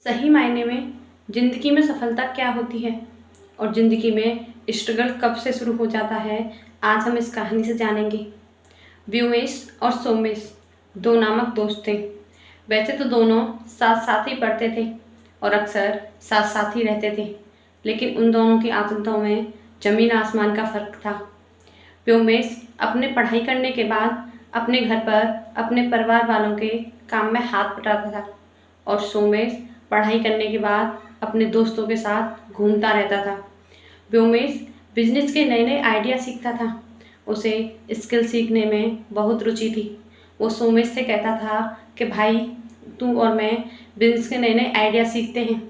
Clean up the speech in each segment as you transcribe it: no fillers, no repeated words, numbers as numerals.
सही मायने में ज़िंदगी में सफलता क्या होती है और ज़िंदगी में स्ट्रगल कब से शुरू हो जाता है, आज हम इस कहानी से जानेंगे। व्योमेश और सोमेश दो नामक दोस्त थे। वैसे तो दोनों साथ साथ ही पढ़ते थे और अक्सर साथ साथ ही रहते थे, लेकिन उन दोनों की आदतों में ज़मीन आसमान का फ़र्क था। व्योमेश अपने पढ़ाई करने के बाद अपने घर पर अपने परिवार वालों के काम में हाथ बटाता था और सोमेश पढ़ाई करने के बाद अपने दोस्तों के साथ घूमता रहता था। व्योमेश बिजनेस के नए नए आइडिया सीखता था। उसे स्किल सीखने में बहुत रुचि थी। वो सोमेश से कहता था कि भाई, तू और मैं बिजनेस के नए नए आइडिया सीखते हैं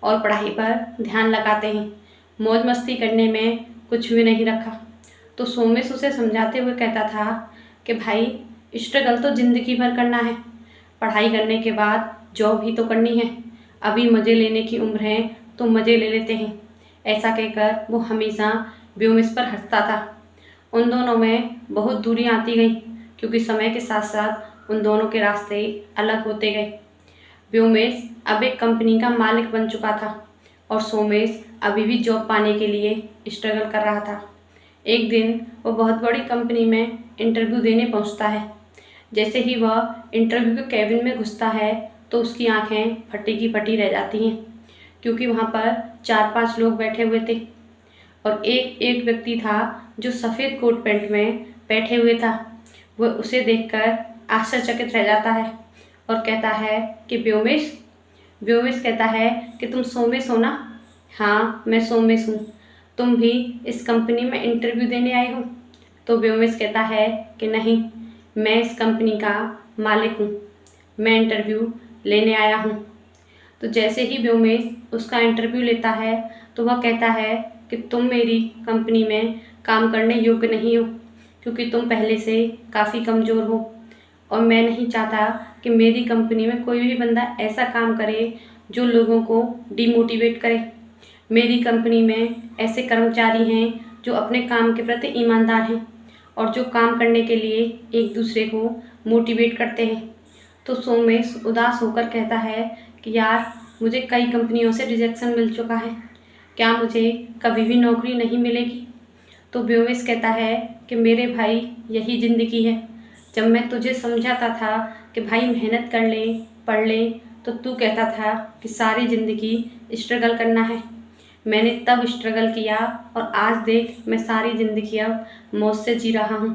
और पढ़ाई पर ध्यान लगाते हैं, मौज मस्ती करने में कुछ भी नहीं रखा। तो सोमेश उसे समझाते हुए कहता था कि भाई, स्ट्रगल तो ज़िंदगी भर करना है, पढ़ाई करने के बाद जॉब ही तो करनी है, अभी मज़े लेने की उम्र है तो मज़े ले लेते हैं। ऐसा कहकर वो हमेशा व्योमेश पर हंसता था। उन दोनों में बहुत दूरी आती गई, क्योंकि समय के साथ साथ उन दोनों के रास्ते अलग होते गए। व्योमेश अब एक कंपनी का मालिक बन चुका था और सोमेश अभी भी जॉब पाने के लिए स्ट्रगल कर रहा था। एक दिन वो बहुत बड़ी कंपनी में इंटरव्यू देने पहुंचता है। जैसे ही वह इंटरव्यू के कैबिन में घुसता है तो उसकी आंखें फटी की फटी रह जाती हैं, क्योंकि वहाँ पर 4-5 लोग बैठे हुए थे और एक एक व्यक्ति था जो सफ़ेद कोट पैंट में बैठे हुए था। वह उसे देखकर आश्चर्यचकित रह जाता है और कहता है कि व्योमेश। व्योमेश कहता है कि तुम सोमेश हो ना? हाँ, मैं सोमेश हूँ। तुम भी इस कंपनी में इंटरव्यू देने आए हो? तो व्योमेश कहता है कि नहीं, मैं इस कंपनी का मालिक हूँ, मैं इंटरव्यू लेने आया हूँ। तो जैसे ही व्योमेश उसका इंटरव्यू लेता है तो वह कहता है कि तुम मेरी कंपनी में काम करने योग्य नहीं हो, क्योंकि तुम पहले से काफ़ी कमज़ोर हो और मैं नहीं चाहता कि मेरी कंपनी में कोई भी बंदा ऐसा काम करे जो लोगों को डिमोटिवेट करे। मेरी कंपनी में ऐसे कर्मचारी हैं जो अपने काम के प्रति ईमानदार हैं और जो काम करने के लिए एक दूसरे को मोटिवेट करते हैं। तो सोमेश उदास होकर कहता है कि यार, मुझे कई कंपनियों से रिजेक्शन मिल चुका है, क्या मुझे कभी भी नौकरी नहीं मिलेगी? तो व्योमेश कहता है कि मेरे भाई, यही ज़िंदगी है। जब मैं तुझे समझाता था कि भाई मेहनत कर ले, पढ़ ले, तो तू कहता था कि सारी ज़िंदगी स्ट्रगल करना है। मैंने तब स्ट्रगल किया और आज देख, मैं सारी ज़िंदगी अब मौज से जी रहा हूँ,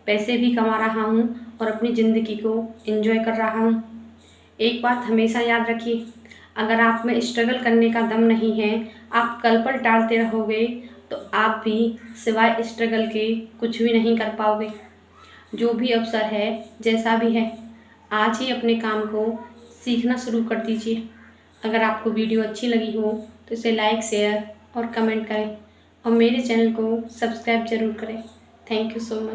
पैसे भी कमा रहा हूँ और अपनी ज़िंदगी को एंजॉय कर रहा हूँ। एक बात हमेशा याद रखिए, अगर आप में स्ट्रगल करने का दम नहीं है, आप कल पर टालते रहोगे, तो आप भी सिवाय स्ट्रगल के कुछ भी नहीं कर पाओगे। जो भी अवसर है, जैसा भी है, आज ही अपने काम को सीखना शुरू कर दीजिए। अगर आपको वीडियो अच्छी लगी हो तो इसे लाइक, शेयर और कमेंट करें और मेरे चैनल को सब्सक्राइब ज़रूर करें। Thank you so much.